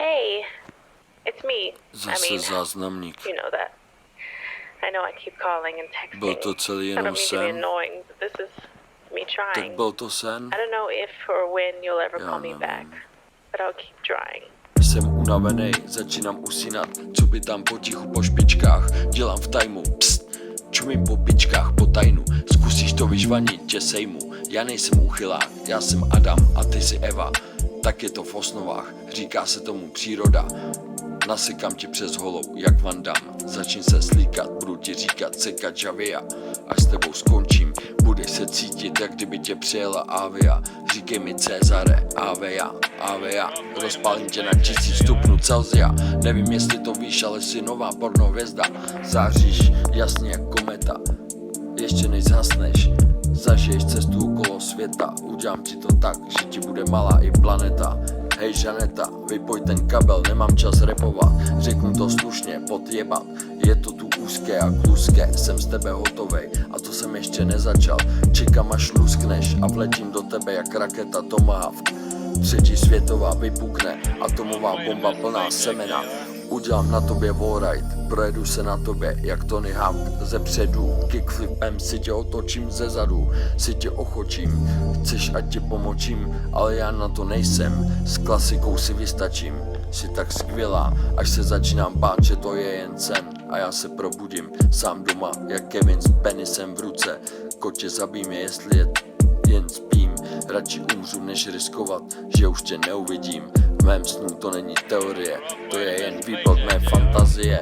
Hey, it's me. Zase záznamník. You know that. I know I keep calling and texting. Byl to celý I don't jenom mean to be sen? annoying, but this is me Tak trying. byl to sen? I don't know if or when you'll ever Já call me nevím. back, but I'll keep trying. Jsem unavenej, začínám usínat. Co by tam potichu po špičkách? Dělám v tajmu, pst. Čumím po pičkách, po tajnu. Zkusíš to vyžvanit, tě sejmu. Já nejsem uchylák, já jsem Adam a ty jsi Eva. Tak je to v osnovách, říká se tomu příroda. Nasekám tě přes holou, jak Van Damme. Začni se slíkat, budu ti říkat sekat žavia. Až s tebou skončím, budeš se cítit, jak kdyby tě přijela avia. Říkej mi Cezare, avea. Rozpálím tě na 1000 stupňů Celsia. Nevím, jestli to víš, ale jsi nová pornohvězda. Záříš jasně jak kometa, ještě než zhasneš. Zažiješ cestu okolo světa, udělám ti to tak, že ti bude malá i planeta. Hej Žaneta, vypoj ten kabel, nemám čas repovat. Řeknu to slušně, podjebat. Je to tu úzké a kluské, jsem z tebe hotovej a to jsem ještě nezačal. Čekám až luskneš a vletím do tebe jak raketa Tomahawk. Třetí světová vypukne, atomová bomba plná semena. Udělám na tobě wallride, projedu se na tobě jak Tony Hawk ze předu. Kickflipem si tě otočím ze zadu, si tě ochočím. Chceš ať tě pomočím, ale já na to nejsem. S klasikou si vystačím, jsi tak skvělá, až se začínám bát, že to je jen sen. A já se probudím sám doma, jak Kevin s penisem v ruce. Kotě zabij mě, jestli jen spím. Radši umřu, než riskovat, že už tě neuvidím. V mém snu to není teorie, to je jen výplod mé fantazie.